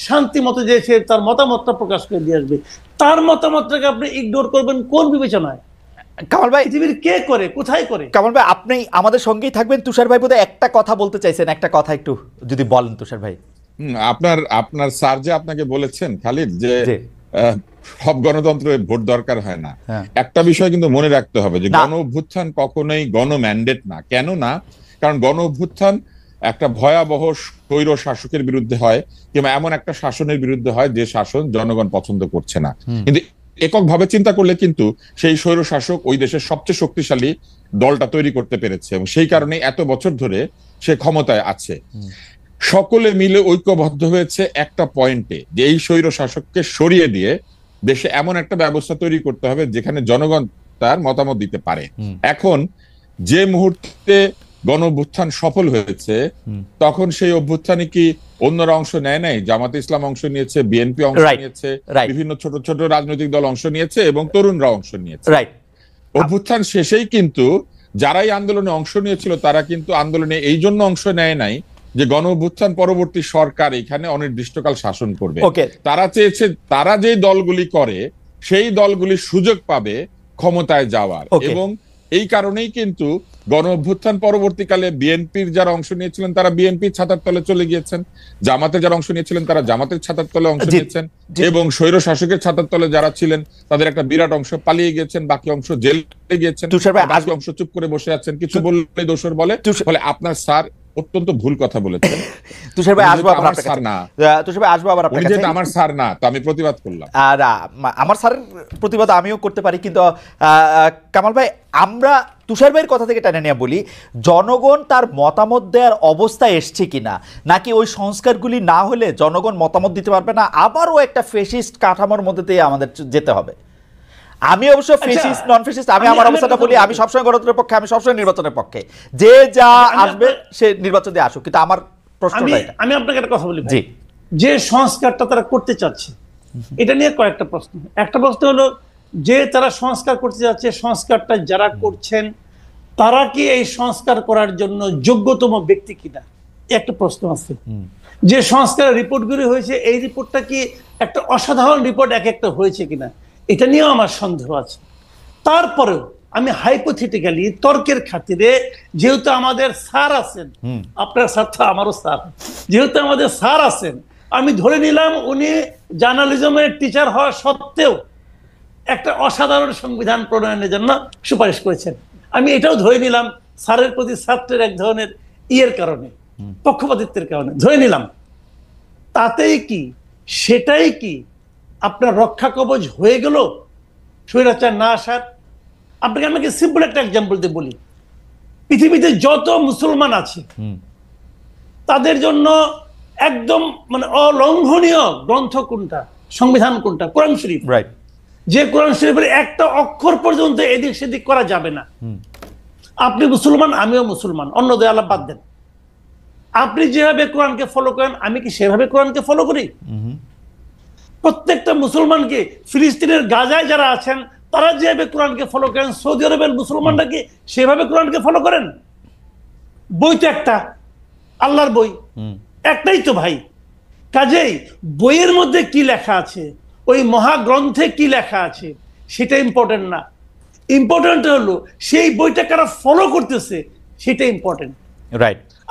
শান্তি মতো যে সে তার মতামতটা প্রকাশ করে দিয়ে আসবে, তার মতামতটাকে আপনি ইগনোর করবেন কোন বিবেচনায়? কামাল ভাই, পৃথিবীর কে করে, কোথায় করে? কামাল ভাই আপনি আমাদের সঙ্গেই থাকবেন। তুষার ভাই বোধহয় একটা কথা বলতে চাইছেন, একটা কথা একটু যদি বলেন তুষার ভাই। আপনার স্যার যে আপনাকে বলেছেন খালিদ, যে জি। সব গণতন্ত্রে ভোট দরকার হয় না, হ্যাঁ। একটা বিষয় কিন্তু মনে রাখতে হবে যে না। গণ অভ্যুত্থান কখনোই গণ ম্যান্ডেট না। কেন না? কারণ গণ অভ্যুত্থান একটা ভয়াবহ স্বৈর শাসকের বিরুদ্ধে হয়, কিংবা এমন একটা শাসনের বিরুদ্ধে হয় যে শাসন জনগণ পছন্দ করছে না। কিন্তু এককভাবে চিন্তা করলে কিন্তু সেই স্বৈর শাসক ওই দেশের সবচেয়ে শক্তিশালী দলটা তৈরি করতে পেরেছে, এবং সেই কারণে এত বছর ধরে সে ক্ষমতায় আছে। সকলে মিলে ঐক্যবদ্ধ হয়েছে একটা পয়েন্টে, যে এই স্বৈর শাসককে সরিয়ে দিয়ে দেশে এমন একটা ব্যবস্থা তৈরি করতে হবে যেখানে জনগণ তার মতামত দিতে পারে। এখন যে মুহূর্তে গণ অভ্যুত্থান সফল হয়েছে, তখন সেই অভ্যুত্থানে কি অন্যরা অংশ নেয় নাই? জামাতে ইসলাম অংশ নিয়েছে, বিএনপি অংশ নিয়েছে, বিভিন্ন ছোট ছোট রাজনৈতিক দল অংশ নিয়েছে, এবং তরুণরা অংশ নিয়েছে। অভ্যুত্থান শেষেই কিন্তু যারাই আন্দোলনে অংশ নিয়েছিল তারা কিন্তু আন্দোলনে এই জন্য অংশ নেয় নাই যে গণ অভ্যুত্থান পরবর্তী সরকার এখানে অনির্দিষ্টকাল শাসন করবে। তারা চেয়েছে তারা যে দলগুলি করে সেই দলগুলি সুযোগ পাবে ক্ষমতায় যাওয়ার, এবং এই কারণেই কিন্তু গণ অভ্যুত্থান পরবর্তীকালে বিএনপির যারা অংশ নিয়েছিলেন তারা বিএনপির ছাতার তলে চলে গিয়েছেন, জামাতের যারা অংশ নিয়েছিলেন তারা জামাতের ছাতার তলে অংশ নিয়েছেন, এবং স্বৈর শাসকের ছাতার তলে যারা ছিলেন তাদের একটা বিরাট অংশ পালিয়ে গিয়েছেন, বাকি অংশ জেলে গিয়েছেন, বাকি অংশ চুপ করে বসে আছেন। কিছু বললে দোষর বলে। ফলে আপনার স্যার অত্যন্ত ভুল কথা বলেছেন। তুষার ভাই আসবো আমার স্যার না, তুষার ভাই আসবো আবার আপনার কাছে। আমার স্যার না, তো আমি প্রতিবাদ করলাম। আর আমার স্যারের প্রতিবাদ আমিও করতে পারি, কিন্তু কামাল ভাই আমরা তুষার ভাইয়ের কথা থেকে টেনে নিয়ে বলি, জনগণ তার মতামত দেওয়ার অবস্থায় এসছে কিনা, নাকি ওই সংস্কারগুলি না হলে জনগণ মতামত দিতে পারবে না, আবারও একটা ফেসিস্ট কাঠামোর মধ্যে দিয়ে আমাদের যেতে হবে? আমি অবশ্য ফেসিস্ট নন ফেসিস্ট, আমি আমার অবস্থাটা বলি, আমি সবসময় গণতন্ত্রের পক্ষে, আমি সবসময় নির্বাচনের পক্ষে, যে যা আসবে সে নির্বাচন দিয়ে আসুক। কিন্তু আমার প্রশ্নটা এটা, আমি আপনাকে একটা কথা বলি, যে সংস্কারটা তারা করতে চাচ্ছে এটা নিয়ে কয়েকটা প্রশ্ন। একটা প্রশ্ন হলো যে তারা সংস্কার করতে যাচ্ছে, সংস্কারটা যারা করছেন তারা কি এই সংস্কার করার জন্য যোগ্যতম ব্যক্তি কিনা, একটা প্রশ্ন আছে। যে সংস্কারের রিপোর্টগুলি হয়েছে, এই রিপোর্টটা কি একটা অসাধারণ রিপোর্ট এক একটা হয়েছে কিনা, এটা নিয়েও আমার সন্দেহ আছে। তারপরেও আমি হাইপোথেটিক্যালি তর্কের খাতিরে, যেহেতু আমাদের স্যার আছেন, আপনার স্যার তো আমারও স্যার, যেহেতু আমাদের স্যার আছেন, আমি ধরে নিলাম উনি জার্নালিজমের টিচার হওয়া সত্ত্বেও একটা অসাধারণ সংবিধান প্রণয়নের জন্য সুপারিশ করেছেন। আমি এটাও ধরে নিলাম স্যারের প্রতি ছাত্রের এক ধরনের ইয়ের কারণে, পক্ষপাতিত্বের কারণে ধরে নিলাম। তাতেই কি, সেটাই কি আপনার রক্ষা কবচ হয়ে গেল স্বৈরাচার না আসার? আপনাকে আমাকে সিম্পল একটা এক্সাম্পল দিয়ে বলি, পৃথিবীতে যত মুসলমান আছে তাদের জন্য একদম মানে অলঙ্ঘনীয় গ্রন্থ কোনটা, সংবিধান কোনটা? কোরআন শরীফ। যে কোরআন শরীফের একটা অক্ষর পর্যন্ত এদিক সেদিক করা যাবে না। আপনি মুসলমান, আমিও মুসলমান, অন্য দয়ালা বাদ দেন। আপনি যেভাবে কোরআনকে ফলো করেন, আমি কি সেভাবে কোরআনকে ফলো করি? প্রত্যেকটা মুসলমানকে, ফিলিস্তিনের গাজায় যারা আছেন তারা যেভাবে কোরআনকে ফলো করেন, সৌদি আরবের মুসলমানরা কি সেভাবে কোরআনকে ফলো করেন? বই তো একটা, আল্লাহর বই একটাই তো ভাই। কাজেই বইয়ের মধ্যে কি লেখা আছে, ওই মহাগ্রন্থে কি লেখা আছে, সেটা ইম্পর্টেন্ট না। ইম্পর্টেন্ট হলো সেই বইটা কারা ফলো করতেছে, সেটা ইম্পর্টেন্ট।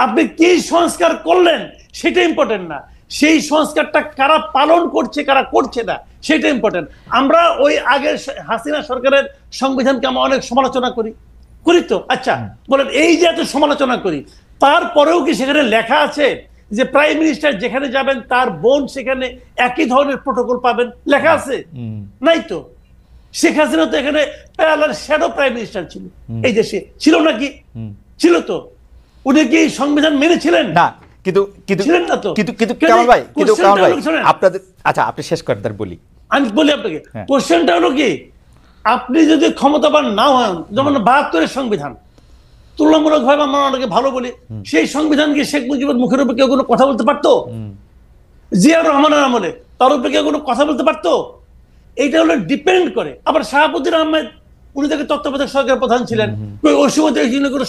আপনি কি সংস্কার করলেন সেটা ইম্পর্টেন্ট না, সেই সংস্কারটা কারা পালন করছে কারা করছে না সেটা ইম্পর্টেন্ট। আমরা ওই আগের হাসিনা সরকারের সংবিধানকে আমরা অনেক সমালোচনা করি তো, আচ্ছা বলেন, এই যে এত সমালোচনা করি, তারপরেও কি সেখানে লেখা আছে যে প্রাইম মিনিস্টার যেখানে যাবেন তার বোন সেখানে একই ধরনের প্রোটোকল পাবেন? লেখা আছে? নাই তো। শেখ হাসিনা তো এখানে প্যারালাল শ্যাডো প্রাইম মিনিস্টার ছিল এই দেশে, ছিল নাকি? ছিল তো। উনি কি সংবিধান মেনেছিলেন? না, কিন্তু কিন্তু ছিলেন না তো। কিন্তু কিন্তু কেন কামাল ভাই, কিন্তু question কামাল টা ভাই হলো, শোনেন, আপনাদের, আচ্ছা আপনি শেষ করেন, তার বলি। আমি বলি আপনাকে, হ্যাঁ। কোশ্চেনটা হলো কি, আপনি যদি ক্ষমতাবান না হন, যেমন 72-এর সংবিধান তুলনামূলকভাবে আমরা অনেকে ভালো বলি, সেই সংবিধানকে শেখ মুজিবের মুখের উপরে কেউ কোনো কথা বলতে পারতো? জিয়াউর রহমানের আমলে তার উপরে কেউ কোনো কথা বলতে পারতো? এইটা হলো ডিপেন্ড করে। আবার শাহাবুদ্দিন আহমেদ, উনি তাকে তত্ত্বাবধায়ক সরকারের প্রধান ছিলেন, ওই সময় কোনো